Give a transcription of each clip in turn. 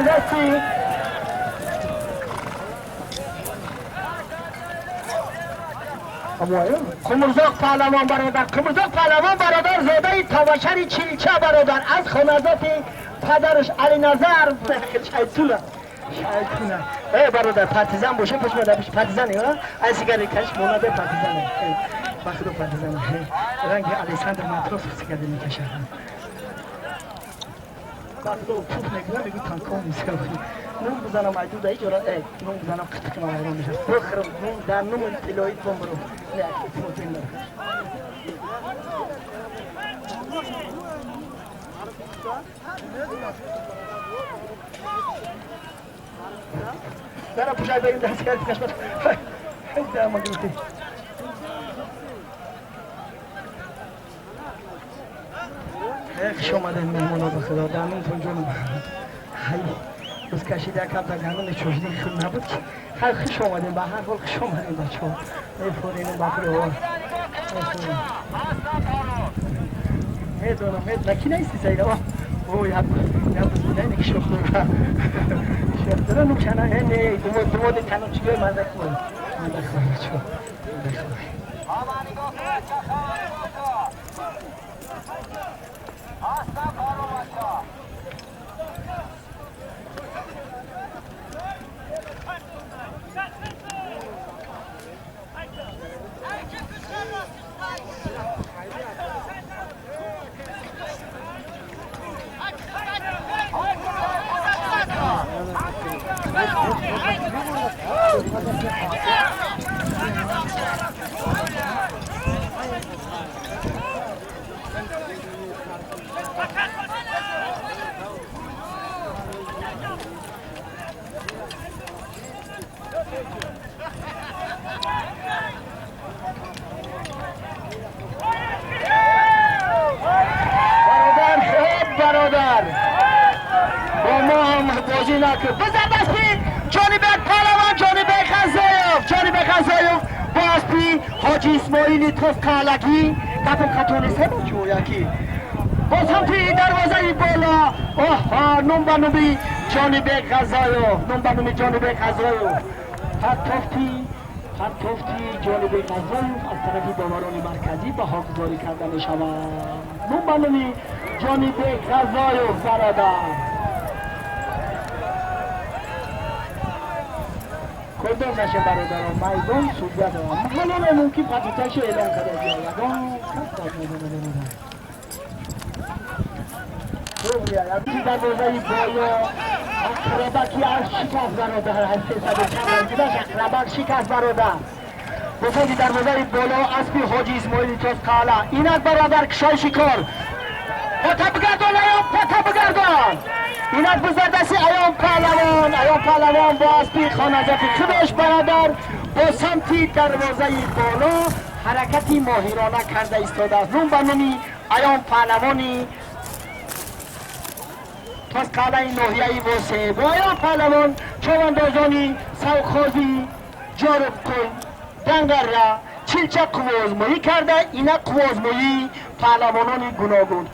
زبردستی. قمرزاق پهلوان برادر، قمرزاق پهلوان برادر زاده تابشر چیلچه برادر از خانزات پدرش علی نظر. شیطونه شیطونه. ای برادر پارتیزان باشه پس ما دبیش پارتیزانی ها از سیگاری کش مونده پارتیزانه بخدو پارتیزانه رنگ الیساندر ماتروس سیگاری میکشه بخدو پوف نگلا میگی تانکون میسکه نون بزنم ایدو دایی جورا ای نون بزنم قطق ما ایران میشه بخرم نون در نون تلوید بمبرو نه پروتین داره دارم پوشای بریم دست کردی کشمت دارم مگلوتی خوش آمدین مهمانا به خدا دانون جونم هی بس کشیده کم تا گانون چوشنی خود نبود که هی خوش آمدین به هر حال خوش آمدین بچه ها میفورینم باقی رو میدونم نکی نیستی سایده اوه یا بزیده نکی شخص دارم نکنه نه دومو تنو چیه من دخواه بچه برادر با ما هم بازی نکن بزردستی جانب پهلوان جانب خزایف با اسپی حاجی اسماعیلی توف کالگی کتون کتونی سبا جو یکی با سمتی دروازه بالا نوم با نومی جانب خزایف هر توفتی جانب خزایف از طرف داوران مرکزی به ها گذاری کرده می شود نوم با نومی جانب خزایف برادر کدام نشه برادران میدان سوزده دارم حالا ممکن پتیتش اعلام کرده یگان یکی در روزه بالا اقربکی از شکست برادر از 300 چند اقربک شکست برادر بسازی در روزه بالا اسبی حاجی اسماعیلی توس کالا اینک برادر کشای شکار پتا بگردان اینک بزردستی ایام پهلوان با اسبی خانزات خودش برادر با سمتی دروازه بالا حرکتی ماهرانه کرده ایستاده است نون به نومی ایام پهلوانی تاسکالای ناحیه واسه با ایام پهلوان چواندازانی سوخازی جارب کن دنگر را چیلچه قوازمایی کرده اینک قوازمایی پهلوانان گوناگون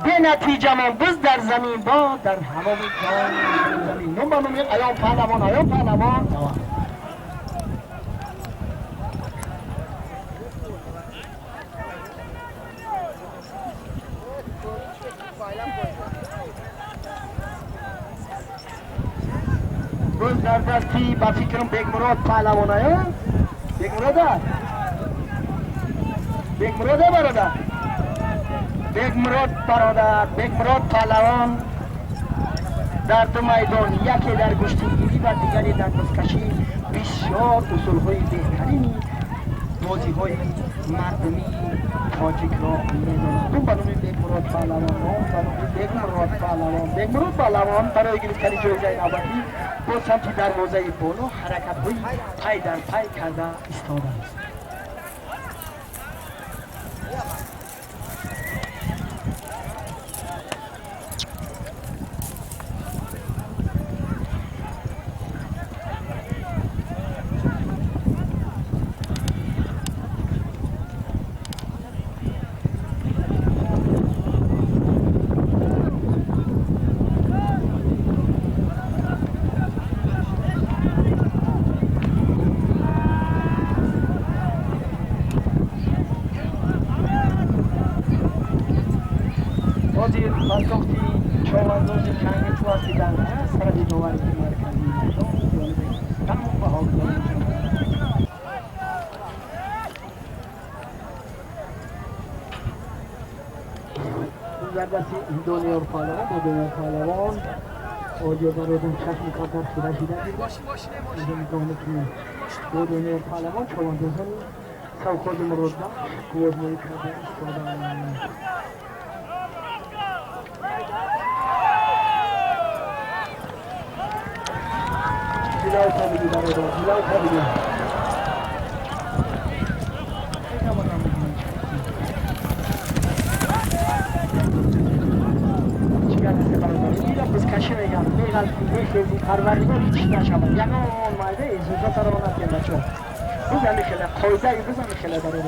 به نتیجه من بز در زمین با در هوا زمین نون با نومی ایام پهلوان بز در دستی با فکرم بیگ مراد پهلوان بیگ مراد برادر بیگ مراد پهلوان در دو میدان یکی در گشتگیری و دیگری در بزکشی بسیار اصولهای بهترینی بازیهای مردمی تاجیک را میداند اون برای بیگ مراد پهلوان برای گرفتن جایزه نوبتی با سمت دروازه بالا حرکت‌های پای در پای کرده ایستاده است از وقتی چوانداز جنگ تو هستیدن سر دیدواری که مرکزی تمام به حال زردستی دنیا پالوان با دنیا پالوان آجا برادون چشم کاتر خیره شده دیده اینجا میگونه که با دنیا پالوان چواندازان سوخوز مرود بخش قوز موی کرده استادان جلاو تابیدی برادان جلاو تابیدی کشی میگم میگم میخوزی پروردگار هیچ نشود یکان مایده ایزوزا ترانت که بچه بزن میخله قایده ای بزن میخله داره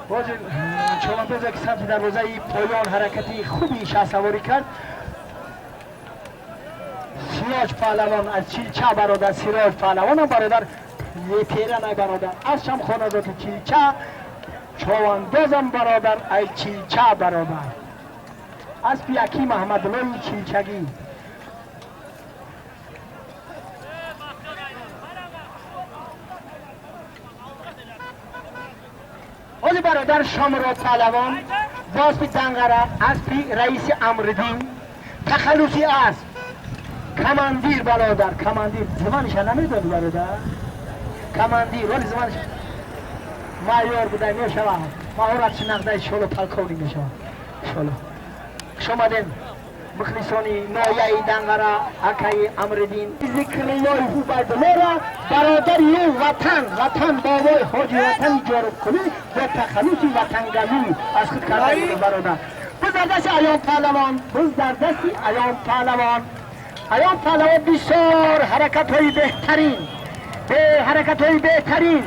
باز چوانداز که سمت دروازه پایان حرکتی خوبی شهسواری کرد سیراج پهلوان از چیلچه برادر سیراج پهلوان هم برادر پیرن ای برادر از شم خانزات چیلچه چواندازم برادر ای چیلچه برادر از پیاکی محمد لوی چیلچگی اولی برادر شامراد پهلوان باز پی دنگره از پی رئیس امردین تخلصی است کماندیر برادر کماندیر زمانش نمیدونی برادر کماندیر ولی زمانش مایور بوده میشوه مهارت شناخته شلو پلکونی میشوه شلو شما دین مخلصانی نایه دنگره اکای امردین ذکریای عبیدالله برادر یو وطن بابای حاجی وطن جارب کنی و تخلصی وطن گمی از خود کرده بود برادر بز در دست ایام پهلوان بز در دست ایام پهلوان بسیار حرکت های بهترین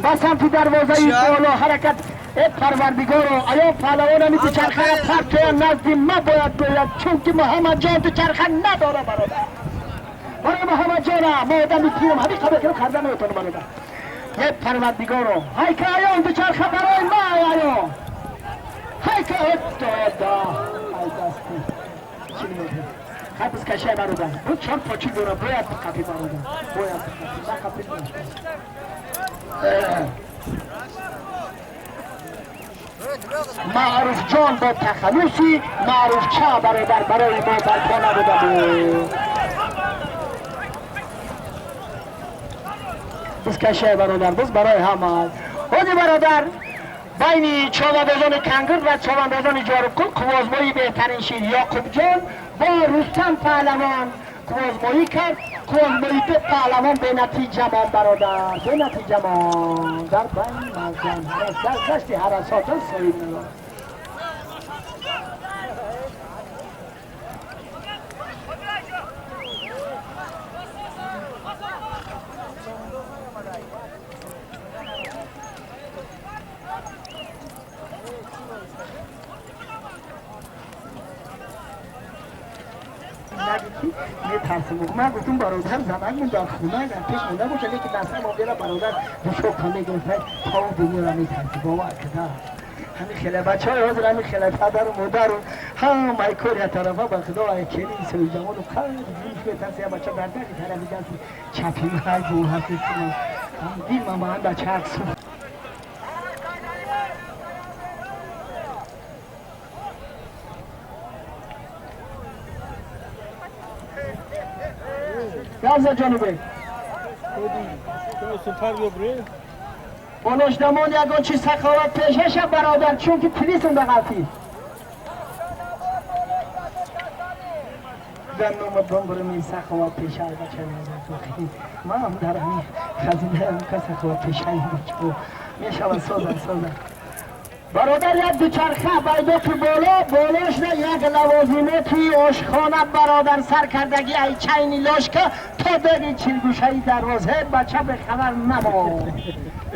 با سمت دروازه بالا حرکت پروردگارو ایام پهلوان همی تو چرخه پرتو نزدی ما باید چون که محمد جان تو چرخه نداره برادر برای محمد جان ما آدم پیرم همین قبل که کرده نمیتونه برادر یه پروردگارو های که ایام تو چرخه برای ما ایام های که دادا ای دستی چی میگه خیلی کشه برادر بود چند پاچی داره باید بقفی برادر باید بقفی معروف جان با تخلصی معروف چه برادر برای ما برپا نبوده بود بس کشه برادر بس برای همه خودی برادر بین چواندازان کنگر و چواندازان جاربکل کوازمایی بهترین شیر یاقوب جان با رستم پهلوان کوازمایی کرد کوازمایی به پهلوان به نتیجه مان برادر به نتیجه مان در بین مزدن در دشت حرسات سوید نگاه میترسیم من گفتم برادر زمان در خونه اگر پیش مونده باشه که دسته ما بیره برادر دوشو کنه گرفته تا اون دنیا را میترسی باور کده همین خیلی بچه های حاضر همین خیلی پدر و مادر و همه کاری طرفا با خدا های کلی سوی جوان و خیلی دیگه ترسی بچه در دری طرفی دستی چپی های جور هستی هم دیم من با هم بچه اکسو Gaza Johnny Bey. Süper göbreği. بلوشدمان یکان چی سخاوت پیشش برادر چون که تلیسم دقیقی در نوم بانگرمی سخاوت پیشه بچه نزد ما هم در همی خزینه هم که سخاوت پیشه میشوند سازن برادر یک دوچرخه بیده تو بالاش نه یک لوازمه توی آشخانه برادر سر کردگی ای چینی لاشکه تا بگی چیلگوشهی دروازه بچه به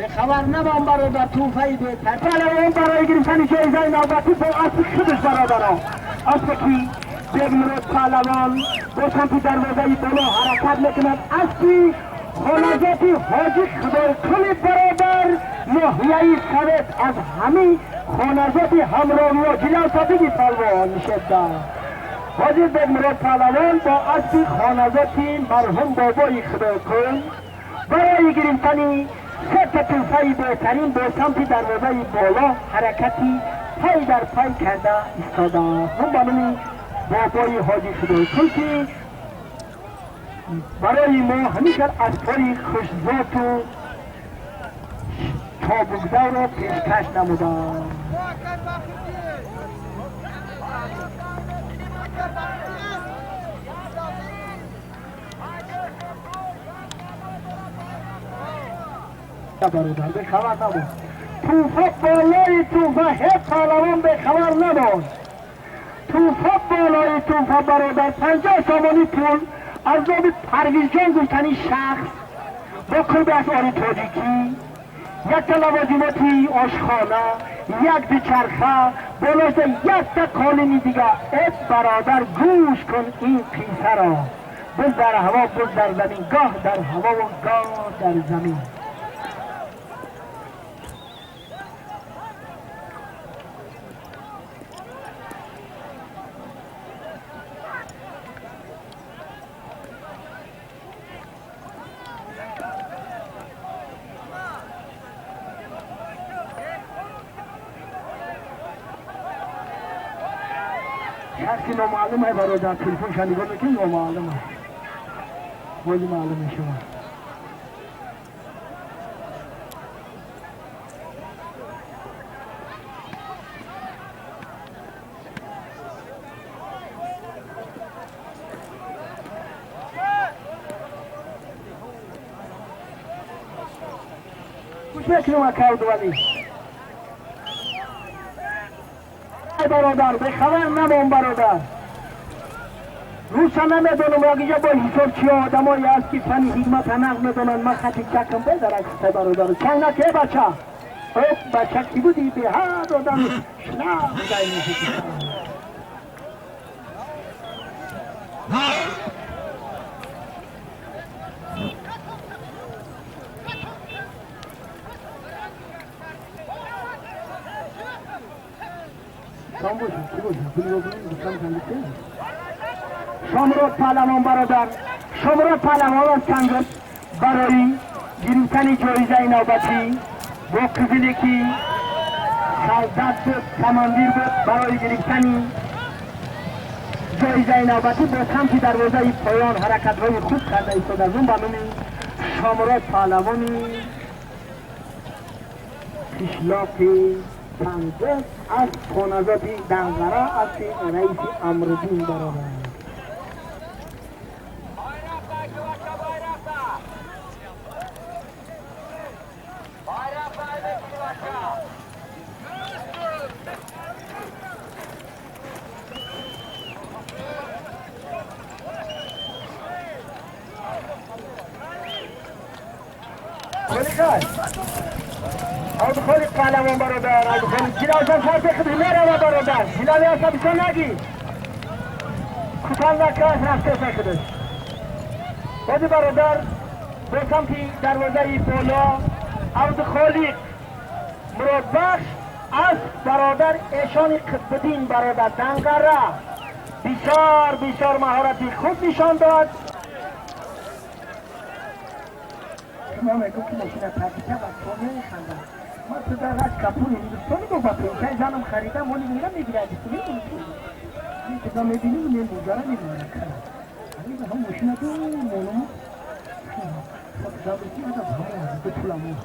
خبر نمان برادر توفهی بهتر پهلوان برای گرفتن جایزه نوبتی با اصل خودش برادران اصل کی بگمرد پهلوان با سمت دروازه بالا حرکت میکند اصلی خانجاتی حاجی خدایکلی برادر ناحیه سویت از همین خانجاتی همراهی و جلال صدیقی پهلوان شده حاجی بگمرد پهلوان با اصلی خانجاتی مرحوم بابای خدایکل برای گرفتن سه توفهی بهترین با سمت دروازه بالا حرکتی پای در پای کرده ایستاده هم بانمی بابای حاجی خدایکل که برای ما همیشه از پای خوشذات و چابک‌دار را پیشکش نمودند. برادر به خبر نبود توفه بالای توفه هیچ پهلوان به خبر نبود توفه بالای توفه برادر 50 سامانی پول از نام پرویز جان گفتنی شخص با کلب اشعار تاجیکی یک تا لوازماتی آشخانه یک دوچرخه بالاشته یک تا کالینی دیگه ای برادر گوش کن این قیصه را بز در هوا بز در زمین گاه در هوا و گاه در زمین شخصی نامعلوم ہے برادر تلفن شنیدن میکنی نامعلوم ہے ولی معلوم شما کچھ میکنیم اکاود ولی برادر به خبر نمون برادر روسا نمیدونم اگه با حساب چی آدم هایی هست که فنی حکمت نقل میدونن من خطی چکم بدارم که برادر چنگ نکه بچه بچه کی بودی به هر آدم شنام دایی میشه شامرود پهلوان برادر شامرود پهلوان از کنگل برای گرفتن جایزه نوبتی با کفیلکی سردست بود کماندیر بود برای گرفتن جایزه نوبتی با سمت دروازه پایان حرکت های خوب کرده ایستاد از اون بانومی شامرود پهلوانی کشلاقی پنجه از خانزاتی دنگره از رئیس امردین برادر از خالی پهلوان برادر از خالی جلال فاتح خدمه رو برادر جلالی اصلا بسان نگی کتان نکه از رفته سکدش بازی برادر به سمتی دروازه بالا از خالی مراد بخش از برادر ایشان قطبدین برادر دنگره بسیار مهارتی خوب نشان داد ما میگو که ماشین تاکیده بچه ها نمیخندن ما تو در از کپور هندوستانی با پیچه زنم خریدم ولی میرم میگیره از کنی این که دا میبینیم من بوزاره میبینم ولی به هم ماشین دو مونو خب زبطی از همه به طولمون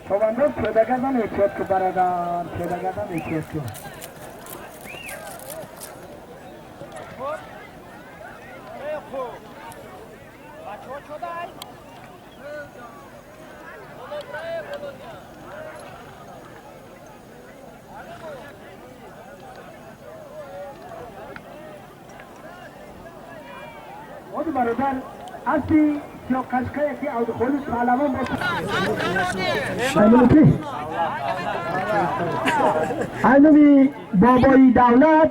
çobanlar pedagadan ehtiyat ki baradan, pedagadan ehtiyat ki. Hadi baradan, asli yok kaçkaya ki aldı polis sağlamam aynı babایی دولت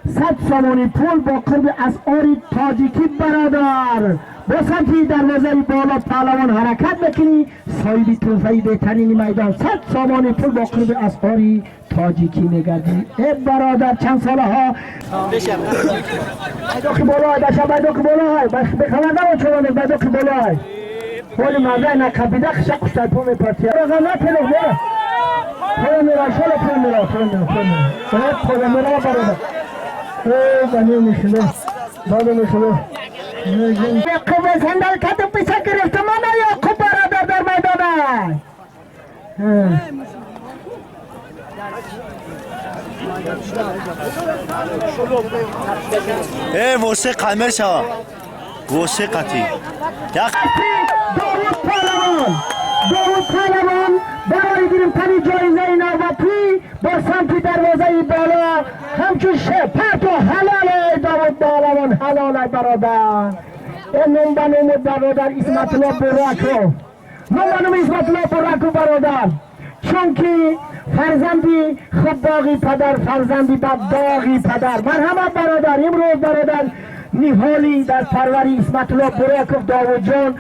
100 سامانی پول با قرب اسعار تاجیکی برادر با سمتی دروازه بالا پهلوان حرکت بکنی صاحب توفهی بهترین میدان 100 سامانی پول با قرب اسعار تاجیکی میگردی ای برادر چند ساله ها بایدو که بالا های داشته بایدو که بالا های بخواه نمون چونانه بایدو که بالا های ولی مرده نکبیده خشک کشتای پو میپرسی رقم نتیلو بره پول میرا شالا پول میرا پول میرا برادر بانی میشلو بانی میشلو قوه سندل کتو پیسا گرفت مانا یا خوب برادر در میدانه موسیقی قمر شوا موسیقی داوود پهلوان برای گرفتن جایزه نوبتی با سمت دروازه بالا همچون شپت و حلال داوود پهلوان حلال برادر این نمبانوم برادر اسمت الله براکو نمبانوم اسمت الله براکو برادر چون که فرزندی خوب باقی پدر فرزندی بد باقی پدر مرحمت برادر امروز برادر نهالی در پروری اسمت الله براکو داوود جان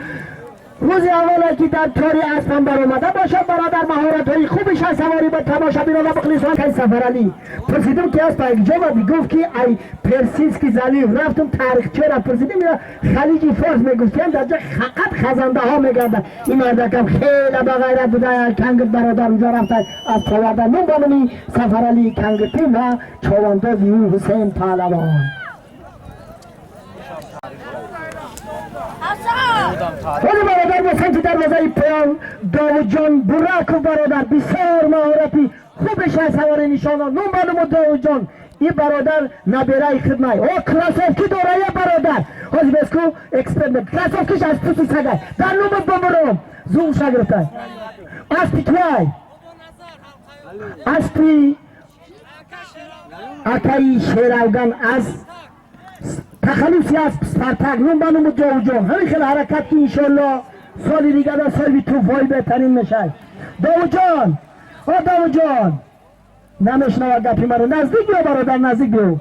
روز اولا که در تاری اسبم بر اومده باشه برادر مهارت های خوبش از سواری به تماشا بیرون و بخلیصان که سفرعلی پرسیدم که از با یک جوابی گفت که ای پرسیس که زلیف رفتم تاریخچه را پرسیدم خلیج فارس میگفتیم در جا فقط خزنده ها میگردن این مردکم خیلی با غیرت بوده کنگ برادر اونجا رفته از پروردن نون بانمی سفرعلی کنگتی و چواندازی حسین پهلوان ولی برادر با سمت دروازه پیان داوود جان براکو برادر بسیار مهارتی خوبش از سوار نشانه نون معلوم داوود جان این برادر نبیره خدمه او کلاسوفکی داره برادر حاج بسکو اکسپرمنت کلاسوفکیش از پوتی سگه در نوم بمرم زوم شگرفته اسپی توی اسپی اکایی شیراوگان از تخلصی از سپارتاک نون بانم داوود جان همین خیلی حرکت که انشالله سالی دیگه در سالی توفایی بهترین میشه داوود جان داوود جان نمیشنوه گپی مرا نزدیک بیا برادر نزدیک بیا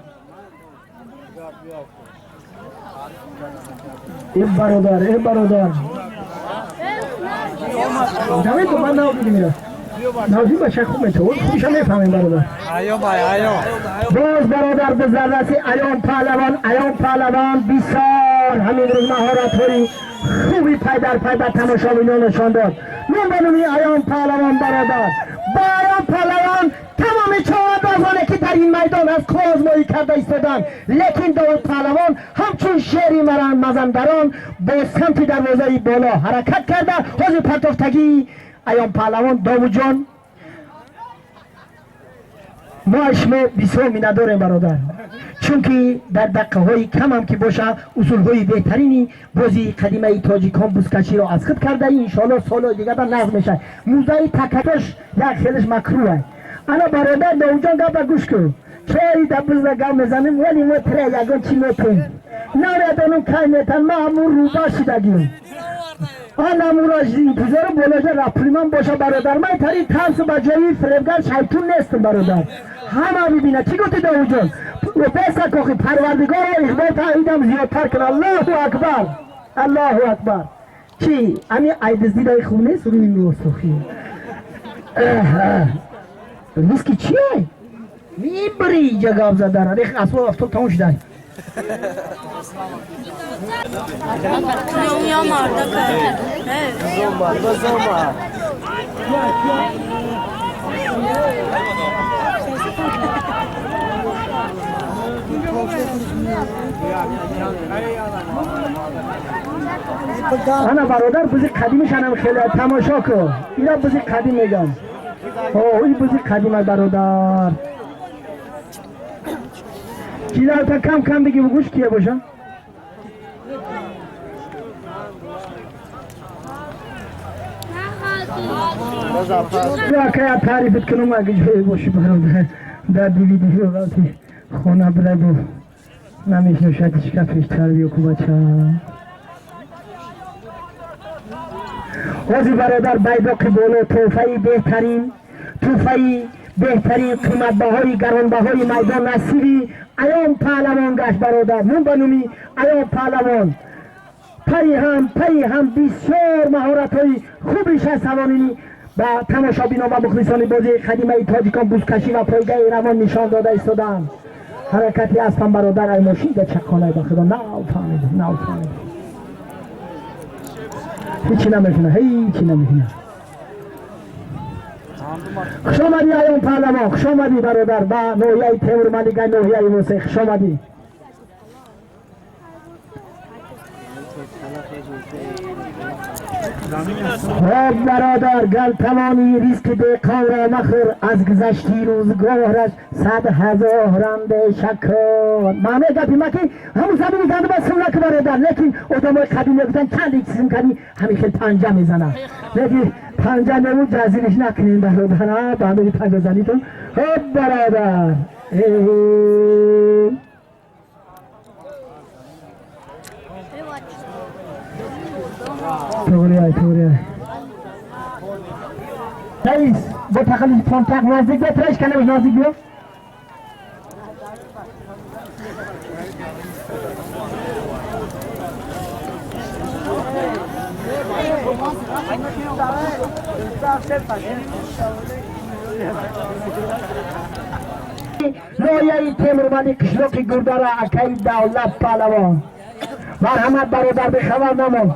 ای برادر جاوید تو من ناو بیدیم نازی باشه خوب میتون خوبش هم میفهمیم برادر باز برادر به ذرسی ایام پهلوان بیسار همین روز مهارت هایی خوبی پای در تماشا بینان نشان داد نون بانومی ایام پهلوان برادر با ایام پهلوان تمام چهاردازانه که در این میدان از آزمایی کرده ایستادن لیکن داوود پهلوان همچون شیری مزندران با سمت دروازه بالا حرکت کرده حاضر پرتافتگی ایام پهلوان داوود جان ما اشمه بسیار می نداریم برادر چون که در دقیقه های کم هم که باشه اصول های بهترینی بازی قدیمه تاجیکان بوزکشی را از خود کرده انشاءالله سال دیگه در نظم میشه موزه تکتش یک خیلیش مکروه انا برادر داوود جان گفت گوش کن چایی در بزرگم میزنیم ولی ما تره یگان چی میتونیم نردانم کای میتن ما همون روبا شدگیم نموراج انتظار بولاجه رپریمان باشه برادر من تری ترس و بجایی فریبگر شیطون نیستم برادر همه میبینه چی گفتی داوود جان پیسه کاخی پروردگار اخبار تعییدم زیادتر کن الله اکبر چی؟ امی عید زیده خونه سروی میوستوخی ویسکی چیه؟ میبری جگاب زدن ریخ اصلا افتاد تموم شده دنیا مرده کرده زوما انا برادر بزی قدیمش هم خیلی تماشا کن. اینا بزی قدیم میگم. اوه این بزی قدیمه برادر. چیزا تا کم کم بگی بگوش کیه باشه؟ یا که تعریفت کنم اگه جایی باشی برادر در دیویدی رو وقتی خونه برد و نمیشه شاید چکا پیشتر بیو که بچه وزی برادر بیداقی بولو توفهی بهترین قیمت بهایی گران بهایی میدان نصیری ایام پهلوان گشت برادر من بنومی ایام پهلوان پی هم بسیار مهارت های خوبیش هست سوانینی با تماشابینان و مخلصان بازی قدیمه تاجیکان بوزکشی و پایگاه روان نشان داده ایستادند. حرکتی هستم برادر ای ماشین در چکانه با خدا نه فهمیدم هیچی نمیفهمه خوش آمدی ایام پهلوان خوش آمدی برادر با نوحیه تیمور ملیگه نوحیه موسی خوش آمدی خب برادر گل توانی ریسک دیقان را مخور از گذشتی روزگارش 100,000 شکر معنی گفی ما که همون زمینی گنده باید سمونه که برادر لیکن ادامای قدیم بودن چند یک چیزم کنی همین خیلی پنجه میزنم لیکن پنجه نمود جزیلش نکنین برادر با همین پنجه زنیتون خب برادر توریای رئیس با تخلیص پانتق نزدیک بیاد رئیس کنه باش نزدیک بیاد نوحیه تیمورمندی قشلاق گرداره اکای دولت پهلوان مرحمت برادر به خبر نمان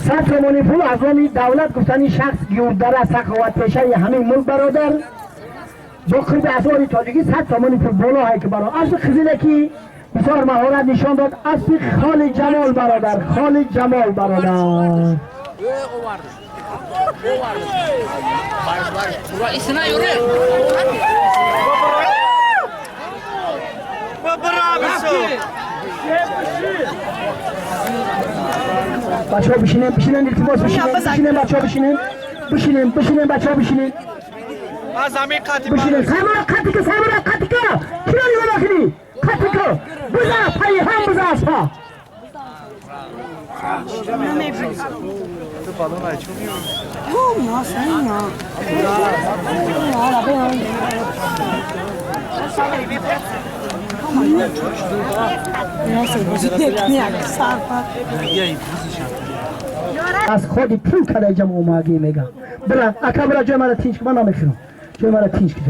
صد تومانی پول از آن دولت گفتنی شخص گیورداره سخاوت پیشه همین ملک برادر با خرید اسواری تاجیکی 100 تومانی پول بالا های که برادر از خزینه که بسیار مهارت نشان داد اصلی خالد جمال برادر بچه ها بشینن التماس بشینن بچه ها بشینن بچه ها بشینن بشینن سامورا قطی که کناری رو داخلی قطی که بزا پایی هم بزا اسپا از خودی پول کده جمع اوماگی میگم برا اکا برا جای مرا تینچ که من نمیخونم جای مرا تینچ که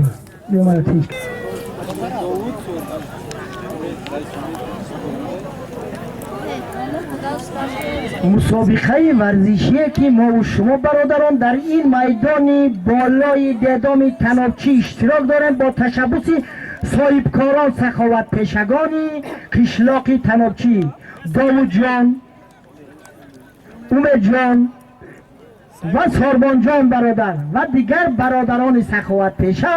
مسابقه ورزشی که ما و شما برادران در این میدان بالای دیدام تنابچی اشتراک دارند با تشبث صاحبکاران سخاوت پیشگانی قشلاق تنابچی داوود جان امید جان و ساربان جان برادر و دیگر برادران سخاوت پیشه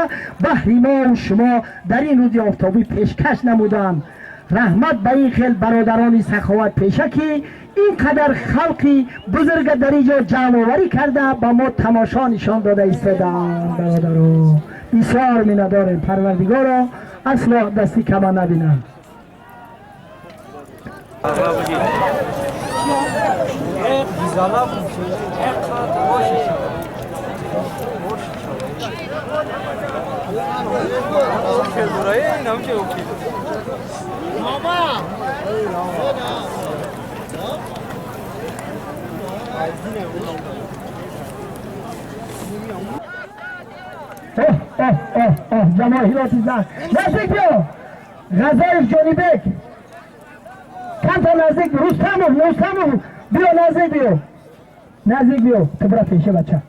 بهر ما و شما در این روز آفتابی پیشکش نمودند. رحمت به این خیل برادران سخاوت پیشه که اینقدر خلقی بزرگ در اینجا جمع آوری کرده با ما تماشا نشان داده ایستادند. برادران بسیار مینداریم پروردگارا اصلا دستی کما نبینم. جماهیرات زن نزدیک بیا غزایف جانیبک چند تا نزدیک رستمو بیا نزدیک بیا تو برا پیشه بچه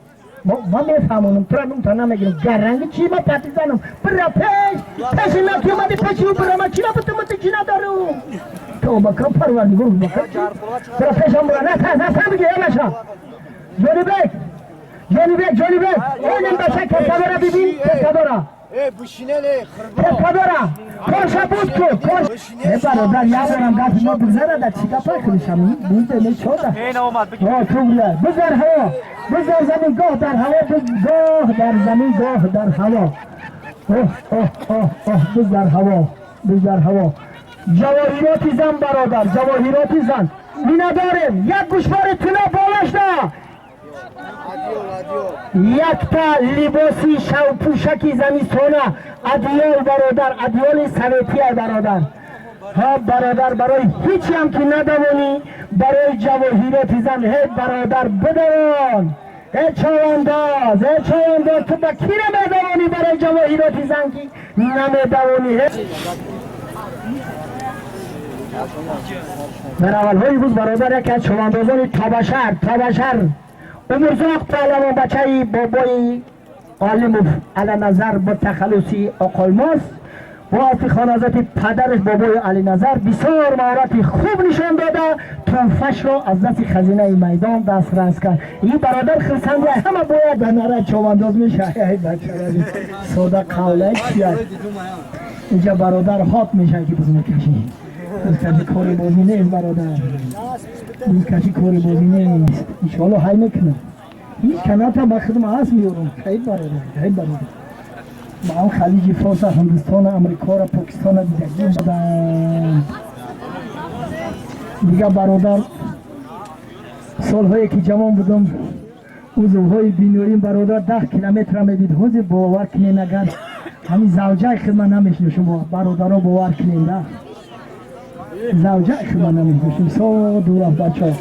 ما میفهمونم تو را تا نمیگیرم گرنگ چی ما پتی زنم برا پیش نکی اومدی پیشی و برا ما چی نبوده چی ندارو تو بکرم پروردگار بکرم برا پیشم برا نه بگی همشا جانیبک اونم بشه کسابرا ببین کسابرا کسابرا کنشا بود که برادر یادم گفت ما بگذاره در چیکار پاکشم بوده نشده تو بله بذار زمین گاه در هوا گاه در هوا بذار هوا جواهراتی زن برادر جواهراتی زن می نداریم یک گوشوار طلا بالاش نه یک تا لباسی شو پوشکی زمستانه ادیال برادر ادیال سویتی برادر ها برادر برای هیچی هم که ندوانی برای جواهرات زن هی برادر بدوان هی چوانداز تو با کی نمیدوانی برای جواهرات زن که نمیدوانی در اول های روز برادر یکی از چواندازان تابشر امرزاق پهلوان بچه بابای عالم علی نظر با تخلصی آقای ماست و افخان حضرت پدرش بابای علی نظر بسیار مهارت خوب نشان داده توفش را از دست خزینه میدان دسترس کرد این برادر خرسنده همه باید در نره چوانداز میشه ای بچه ساده قوله چیه اینجا برادر هات میشه که بزنه کشی کسی کاری بازی نیست برادر کسی کاری بازی نیست انشاءالله های نکنه هیچ کنات هم بخدم هست میارم خیلی برادر با اون خلیج فارس هندوستان امریکا را پاکستان دیگه برادر سالهایی که جوان بودم عضوهای بینوریم برادر 10 کیلومتر میدید حوض باور کنین اگر همین زوجه خدمت نمیشنه شما برادرها باور کنین ده زوجه شما نمیشنشیم سا دور از بچه ها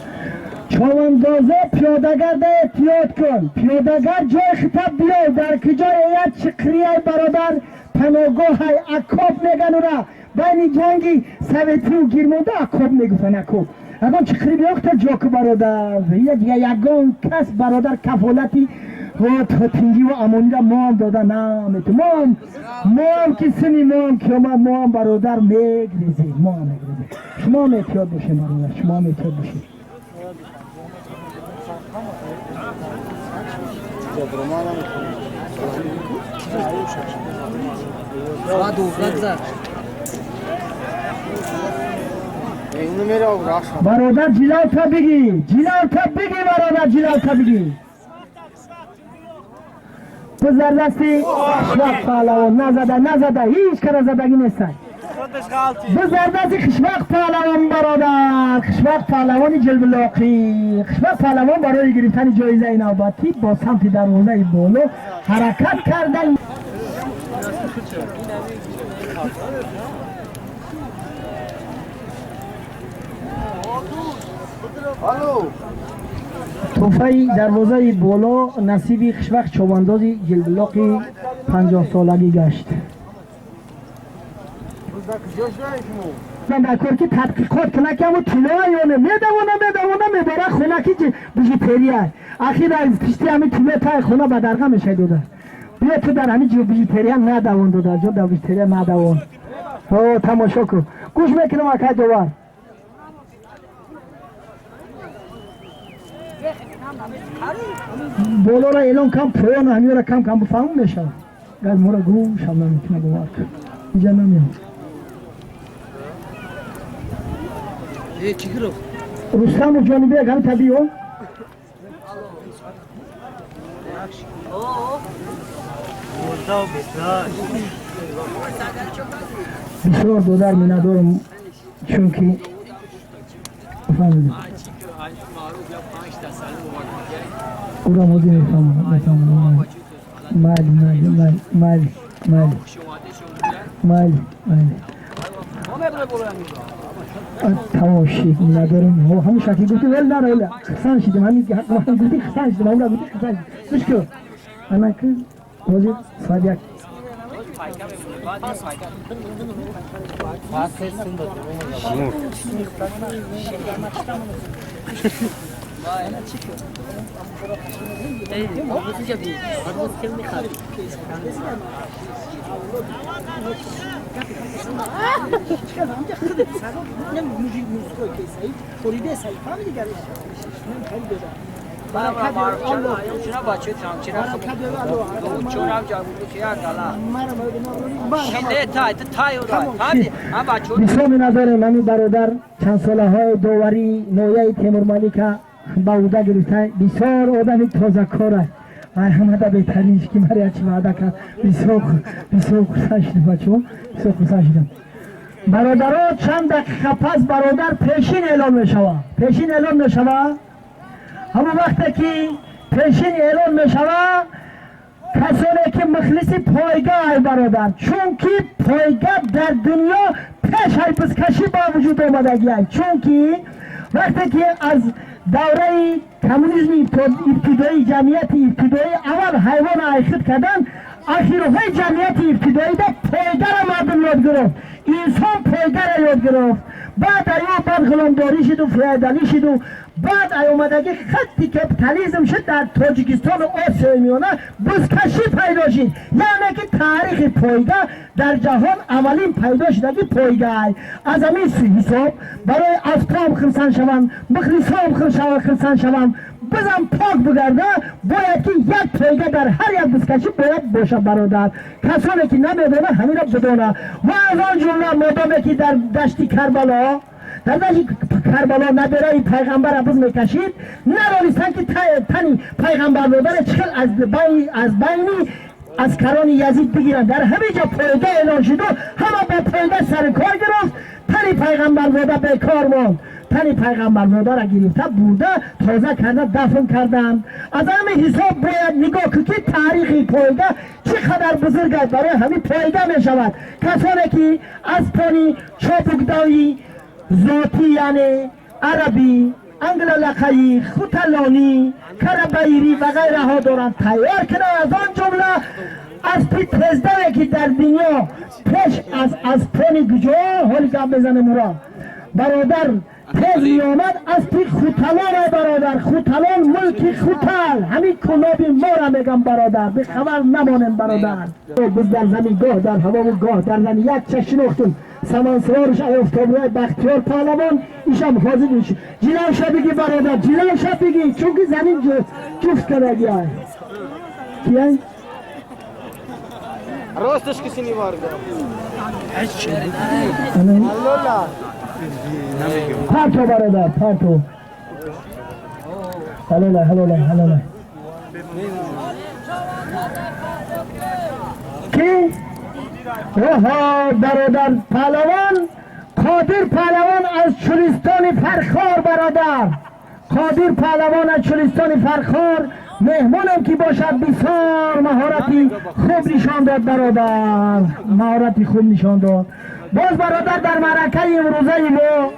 چواندازه پیادگر ده احتیاط کن پیادگر جای خطب بیای در کجای ایت چقریه برادر پناگاه های اکاب میگن را بین جنگی سویتی و گیرمونده اکاب میگفتن اکاب اگه چقری بیاخت جاک برادر یگان کس برادر کفالتی و تنگی و امانی را ما هم داده نمیتو ما هم که سنی ما هم برادر میگریزیم ما هم میگریزیم شما هم احتیاط باشیم برادر شما هم احتیاط باشیم برادر جلال بگی برادر تو زردستی خشبق پهلوان نزده هیچ کار زدگی نیستن تو زردستی خشبق پهلوان برادر خشبق پهلوان جلبلاقی خشبق پهلوان برای گرفتن جایزه نوبتی با سمت دروازه بالا حرکت کردن توفه دروازه بالا نصیبی خشبق چواندازی جلبلاقی 50 سالگی گشت من در که تحقیقات کنه که همون طلایونه میدوانه میبره خونه که بجی پریه اخیر از پشتی همین طلای تای خونه به درگاه میشه دوده بیا تو در همین بجی پریه ندوان دوده جو در بجی پریه ندوان تماشا کن گوش میکنم اکای دوبار بالا را اعلان کم پایان همین را کم بفهم میشه گاز مورا گوش هم نمیکنه دوبار اینجا نمیام رستم و جانبی هم طبیعی هم بسیار دودر می ندارم چون که بفهمید او را موضوع میفهمم مالی تمام شید ندارم و همون شکلی گفتی ول نره خسان شیدم همین که حق من گفتی خسان شیدم همون را گفتی خسان شیدم گوش کن انا که موضوع سادیک بسیار نظر نمی برادر چند ساله های داوری نویه تیمور ملیکا با اوده گرفته بسیار آدم تازه کار است همه بهترینش که مرا چی وعده کرد بسیار خوشحال شدم بچه‌ها بسیار خوشحال شدم برادرها چند دقیقه پس برادر پیشین اعلام میشود همون وقتی که پیشین اعلام میشود کسانی که مخلص پایگاه ای برادر چون که پایگاه در دنیا پیش های پسکشی با وجود آمدگی ای چون که وقتی که از دوره کمونیسم ابتدایی جمعیت ابتدایی اول حیوان ایخت کردن آخرهای جمعیت ابتدایی در پایگاه را مردم یاد گرفت انسان پایگاه را یاد گرفت بعد غلامداری شد و فیودالی شد و بعد اومدگی خطی کپیتالیسم شد در تاجیکستان و آسیای میانه بزکشی پیدا شد یعنی که تاریخ پایگاه در جهان اولین پیدا شدگی پایگاه از همین حساب برای افتام خرسان شوند مخلصام خرسان شوند بزن پاک بگرده باید که یک پایگاه در هر یک بزکشی باید باشه برادر کسانی که نمیدونه همین را بدونه و از آن جمله مادامی که در دشت کربلا نبیره پیغمبر عبوز میکشید ندانستن که تنی پیغمبر بودن چخل از بینی از کران یزید بگیرن در همه جا پایگاه اعلان شد همه با پایگاه سر کار گرفت تنی پیغمبر بوده بیکار ماند تنی پیغمبر بوده را گرفته بوده تازه کرده دفن کردن از همه حساب باید نگاه که تاریخی پایگاه چقدر بزرگ است برای همین پایگاه می شود کسانی که از پانی چاپکدایی ذاتی یعنی عربی انگلالقایی خوتلانی کربایری و غیره ها دارن تیار کنن از آن جمله از پی تزده که در دنیا پیش از پانی گجا حالی که بزنه مرا برادر تز می آمد از پی خوتلان برادر خوتلان ملکی خوتل همین کلابی ما را میگم برادر به خبر نمانیم برادر بز در زمین گاه در هوا و گاه در زمین یک چشم نختم سمانسوارش افتابرای بختیار پهلوان ایشم حاضر میشه جلوشا بگی برادر جلوشا بگی چون که زمین جفت کرده های کیه؟ راستش کسی نیوارده پرتو برادر پرتو حلاله کی؟ اوها برادر پهلوان قادر پهلوان از چلستان فرخار برادر قادر پهلوان از چلستان فرخار مهمانم که باشد بسیار مهارتی خوب نشان داد برادر مهارتی خوب نشان داد باز برادر در معرکه امروزه ما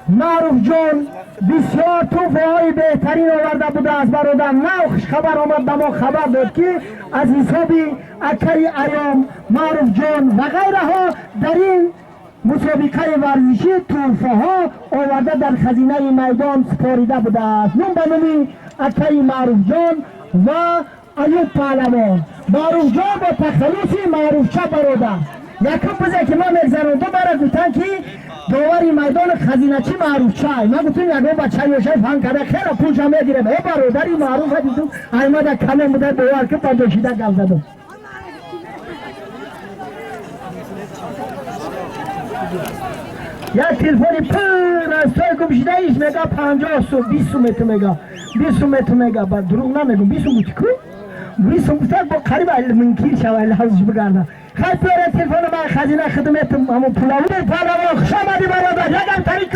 معروف جان بسیار توفه بهترین آورده بوده از برادر نوخش خبر آمد به ما خبر داد که از حسابی اکری ایام معروف جان و غیره ها در این مسابقه ورزشی توفه ها آورده در خزینه میدان سپاریده بوده است نام به نامی اکری معروف جان و ایوب پهلوان معروف جان با تخلصی معروف چه برادر یکم بزه که ما مگذرانده برای گوتن که داوری میدان خزینه چی معروف چای ما گفتیم یکم بچه یوشه فهم کرده خیلی پولش میگیرم ای برادری معروف ها دیدم احمد کلم بوده دوار که پرداشیده گل زدم یک تلفونی پر از توی گمشیده ایش میگه 50 سو 20 متر میگه 20 متر میگه با دروغ نمیگم 20 متر کو 20 متر با قریب منکیر شوه لحظش بگرده خیلی پیاره تلفون من خزینه خدمت همون پلاوی پهلوان خوش آمدی برادر یک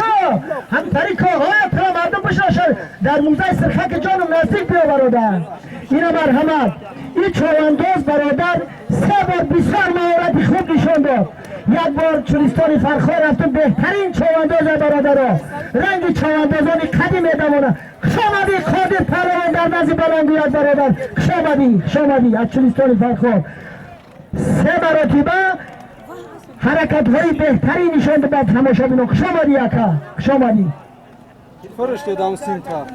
هم طریقا های پلا مردم بشناشد در موزه سرخک جانم نزدیک بیا برادر اینا مرحمت این چوانداز برادر 3 بار بسیار مهارتی خوب نشان داد یک بار چلستان فرخار رفتم بهترین چوانداز برادر ها رنگ چواندازان قدیم ادمانه خوش آمدی قادر پهلوان در نزد بلندیت برادر خوش آمدی از چلستان فرخار 3 مرتبه حرکت های بهتری نشان داد تماشابینان. خوش آمدی اکا، خوش آمدی. فرشته دام سینتا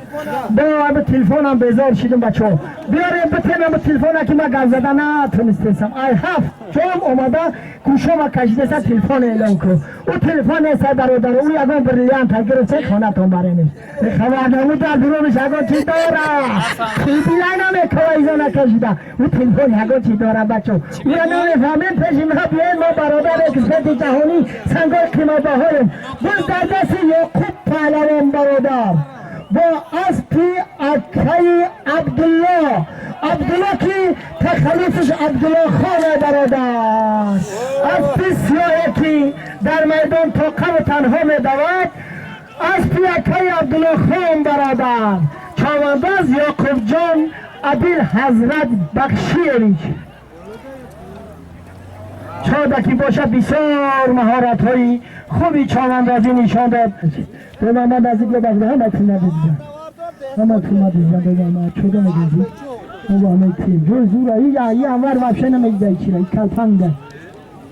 با تلفنم بیزار شدیم بچه‌ها. بیاریم بتونم با تلفن که ما گل زدن نتونستم. I have جام اومده گوشم کشیده سر تلفن اعلام کو. او تلفن سر برادر او یگان بریلیانت گرفته خانه تون برنش. خبر نمود در درونش یگان چی داره؟ خیلی نامه کوایزان کشیده. او تلفن یگان چی داره بچه‌ها؟ میان نمیفهمیم پیش ما بیایم ما برادر اکسپرت جهانی سنگار قیمت بهایم. بس در دست یعقوب پهلوان برادر با اسبی اکای عبدالله که تخلیفش عبدالله خان برادر، اسبی سیاهی که در میدان طاقم تنها میدود، اسبی اکای عبدالله خان برادر، چاونداز یعقوب جان عبیل حضرت بخشیویچ. چادکی باشه بسیار مهارت های خوبی چاوندازی نشان داد. تو من نزدیک به بگذار هم اکسی ندیدیم هم اکسی ندیدیم بگم چوده میگیزی او با همه تیم جوی زوره ای انور وفشه نمیگذاری چیره ای کلپنگه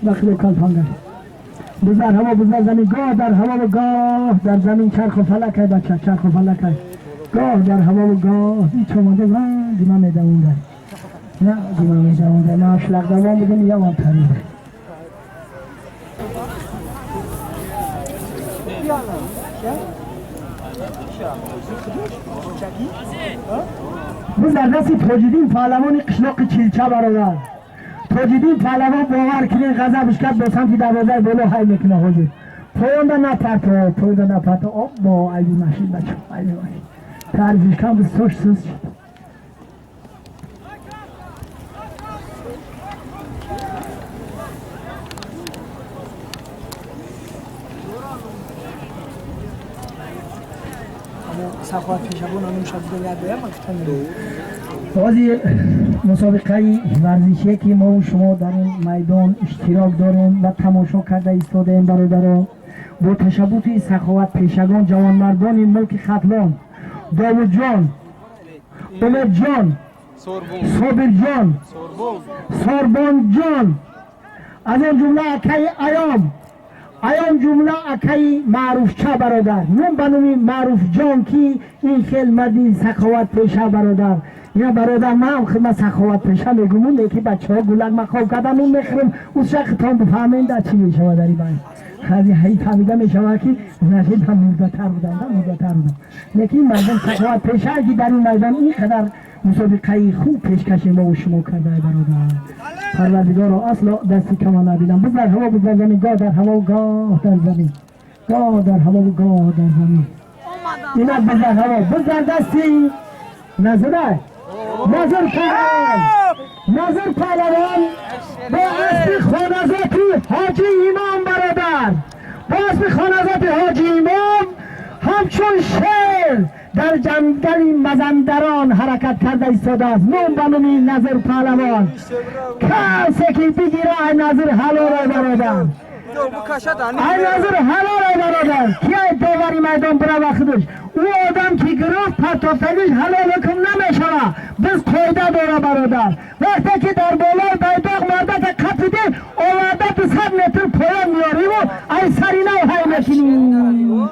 وقتی کلپنگه بزر هوا بزر زمین گاه در هوا و گاه در زمین چرخ و فلک های بچه چرخ و فلک های گاه در هوا و گاه ای چومانده دیما میدونده نه دیما میدونده نه اشلق دوام بزنی یا هم تریده biz در دست تاجدین پهلوان قشلاق چیلچه برادر تاجدین پهلوان باور کنین غضبش کرد به سمت دروازه بالا های میکنه حاجی پاینده نپرته آب با علی ماشین بچه علی ماشین تعریفش کم به سوش سوز شد سخوات پیشبون آنیم شد دیگر باید مکتن بازی مسابقه ورزشی که ما و شما در این میدان اشتراک داریم و تماشا کرده ایستادیم برادران با تشبوت سخاوت پیشگان جوانمردان ملک ختلان داوود جان امید جان صابر جان ساربان جان از این جمله اکای ایام جمله اکای معروف چه برادر نون بنومی معروف جان کی این خیل مردی سخاوت پیشه برادر یا برادر ما هم خیلی سخاوت پیشه میگمون لیکی بچه ها گلک مخواب کردن اون میخرم اون شخصان بفهمین در چی میشوه داری باید خیلی هی فهمیده میشوه که نشید هم موزدتر بودن لیکن مردم سخاوت پیشه که در این میدان این قدر مسابقه خوب پیشکش ما و شما کرده برادر پروردگار را اصلا دستی کما نبینم بزر هوا بزر زمین گاه در هوا و گاه در زمین گاه در هوا و گاه در زمین اینا بزر هوا بزر دستی نظره نظر پهلوان با اسب خانزاتی حاجی امام برادر با اسب خانزاتی حاجی امام همچون شیر در جنگل مزندران حرکت کرده ایستاده است نام بنومی نظر پهلوان کسی که بگیره ای نظر حلال برادر ای نظر حلال برادر که داوری میدان برای وقتش او آدم که گرفت پرتافتنیش حلال حکم نمیشوه بس قاعده داره برادر وقتی که در بالای بیداغ مردت قفیده آورده تو 100 متر پایان میاری و ای سرینه و های نکنی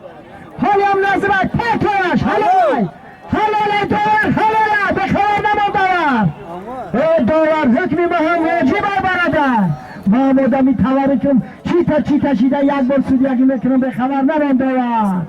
حالی هم نظرت پاکش حلال داور به خبر نمون داور حکمی به هم واجب برادر ما مدامی تورکم چی تا چی کشیده یک بار سودیگی میکنم به خبر نمون داور